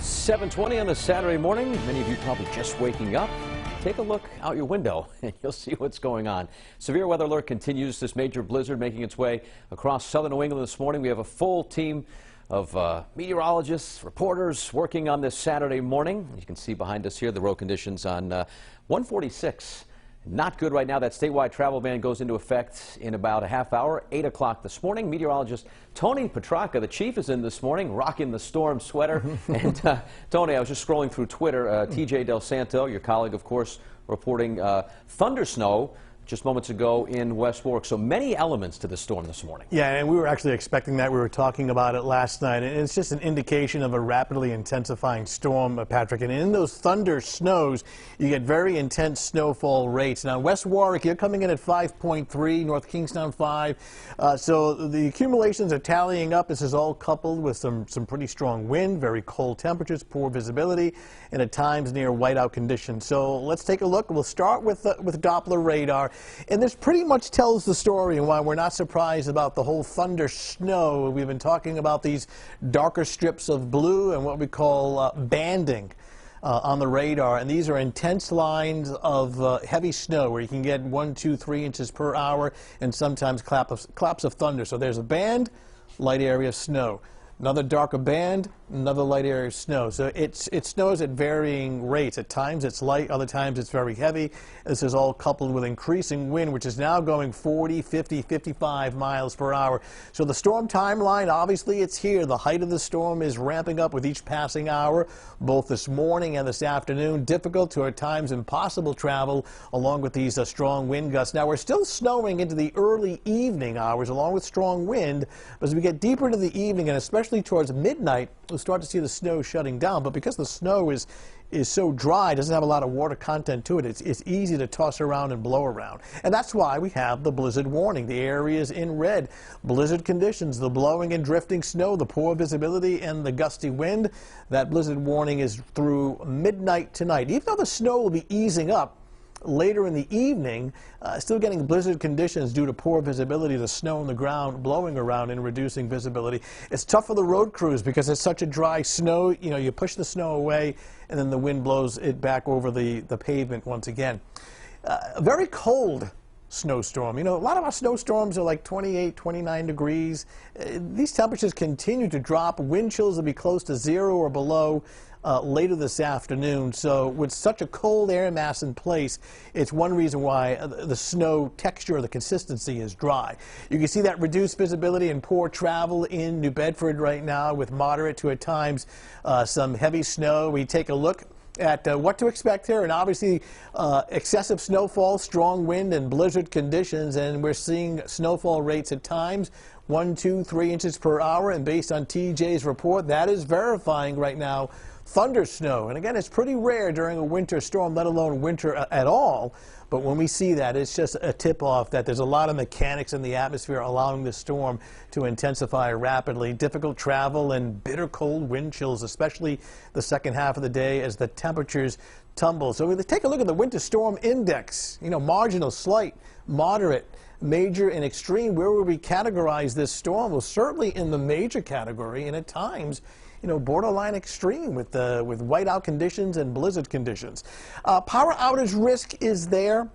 7:20 on a Saturday morning. Many of you probably just waking up. Take a look out your window and you'll see what's going on. Severe weather alert continues. This major blizzard making its way across southern New England this morning. We have a full team of meteorologists, reporters working on this Saturday morning. You can see behind us here the road conditions on 146. Not good right now. That statewide travel ban goes into effect in about a half hour, 8 o'clock this morning. Meteorologist Tony Petracca, the chief, is in this morning, rocking the storm sweater. And Tony, I was just scrolling through Twitter. TJ Del Santo, your colleague, of course, reporting thunder snow just moments ago in West Warwick. So many elements to the storm this morning. Yeah, and we were actually expecting that. We were talking about it last night, and it's just an indication of a rapidly intensifying storm, Patrick. And in those thunder snows, you get very intense snowfall rates. Now, West Warwick, you're coming in at 5.3, North Kingstown 5. So the accumulations are tallying up. This is all coupled with some pretty strong wind, very cold temperatures, poor visibility, and at times near whiteout conditions. So let's take a look. We'll start with Doppler radar. And this pretty much tells the story and why we're not surprised about the whole thunder snow. We've been talking about these darker strips of blue and what we call banding on the radar. And these are intense lines of heavy snow where you can get 1, 2, 3 inches per hour and sometimes claps of thunder. So there's a band, light area of snow. Another darker band, another light area of snow. So it snows at varying rates. At times it's light, other times it's very heavy. This is all coupled with increasing wind, which is now going 40, 50, 55 miles per hour. So the storm timeline, obviously it's here. The height of the storm is ramping up with each passing hour, both this morning and this afternoon. Difficult to at times impossible travel along with these strong wind gusts. Now we're still snowing into the early evening hours along with strong wind. But as we get deeper into the evening and especially towards midnight, we'll start to see the snow shutting down. But because the snow is so dry, doesn't have a lot of water content to it, it's easy to toss around and blow around. And that's why we have the blizzard warning. The areas in red, blizzard conditions, the blowing and drifting snow, the poor visibility, and the gusty wind. That blizzard warning is through midnight tonight. Even though the snow will be easing up later in the evening, still getting blizzard conditions due to poor visibility, the snow on the ground blowing around and reducing visibility. It's tough for the road crews because it's such a dry snow. You know, you push the snow away and then the wind blows it back over the pavement once again. A very cold snowstorm. You know, a lot of our snowstorms are like 28, 29 degrees. These temperatures continue to drop. Wind chills will be close to 0 or below later this afternoon. So with such a cold air mass in place, it's one reason why the snow texture or the consistency is dry. You can see that reduced visibility and poor travel in New Bedford right now with moderate to at times some heavy snow. We take a look at what to expect here, and obviously excessive snowfall, strong wind, and blizzard conditions, and we're seeing snowfall rates at times 1, 2, 3 inches per hour, and based on TJ's report, that is verifying right now thunder snow. And again, it's pretty rare during a winter storm, let alone winter at all. But when we see that, it's just a tip-off that there's a lot of mechanics in the atmosphere allowing the storm to intensify rapidly. Difficult travel and bitter cold wind chills, especially the second half of the day as the temperatures tumble. So we take a look at the winter storm index. You know, marginal, slight, moderate, major, and extreme. Where would we categorize this storm? Well, certainly in the major category, and at times, you know, borderline extreme with whiteout conditions and blizzard conditions. Power outage risk is there.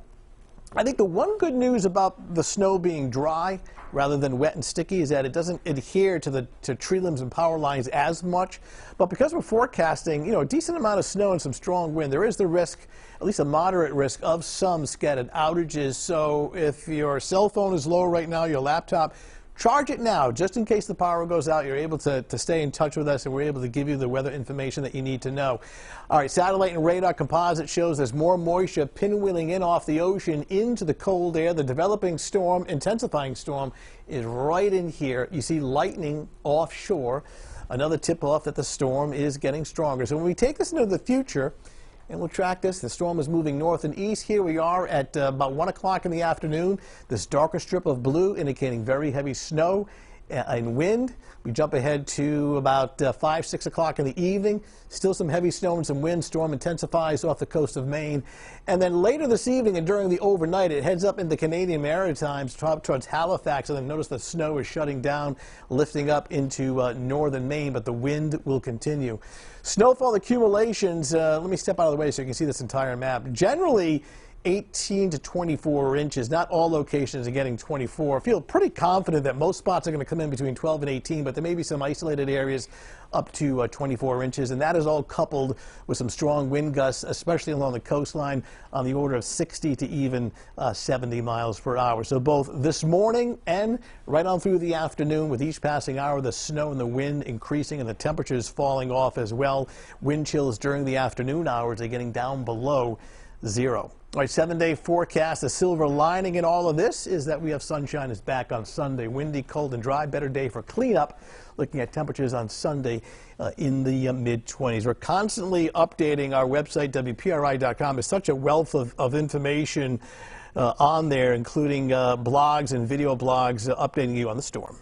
I think the one good news about the snow being dry rather than wet and sticky is that it doesn't adhere to tree limbs and power lines as much. But because we're forecasting, you know, a decent amount of snow and some strong wind, there is the risk, at least a moderate risk, of some scattered outages. So if your cell phone is low right now, your laptop, charge it now, just in case the power goes out. You're able to stay in touch with us, and we're able to give you the weather information that you need to know. All right, satellite and radar composite shows there's more moisture pinwheeling in off the ocean into the cold air. The developing storm, intensifying storm, is right in here. You see lightning offshore, another tip-off that the storm is getting stronger. So when we take this into the future, and we'll track this. The storm is moving north and east. Here we are at about 1 o'clock in the afternoon. This darker strip of blue indicating very heavy snow. in wind. We jump ahead to about 5, 6 o'clock in the evening. Still some heavy snow and some wind. Storm intensifies off the coast of Maine. And then later this evening and during the overnight, it heads up into Canadian Maritimes towards Halifax. And then notice the snow is shutting down, lifting up into northern Maine, but the wind will continue. Snowfall accumulations, let me step out of the way so you can see this entire map. Generally, 18 to 24 inches. Not all locations are getting 24. I feel pretty confident that most spots are going to come in between 12 and 18, but there may be some isolated areas up to 24 inches, and that is all coupled with some strong wind gusts, especially along the coastline on the order of 60 to even 70 miles per hour. So both this morning and right on through the afternoon, with each passing hour, the snow and the wind increasing and the temperatures falling off as well. Wind chills during the afternoon hours are getting down below 0. All right, 7-day forecast. The silver lining in all of this is that we have sunshine is back on Sunday. Windy, cold, and dry. Better day for cleanup. Looking at temperatures on Sunday in the mid-20s. We're constantly updating our website, WPRI.com. There's such a wealth of information on there, including blogs and video blogs updating you on the storm.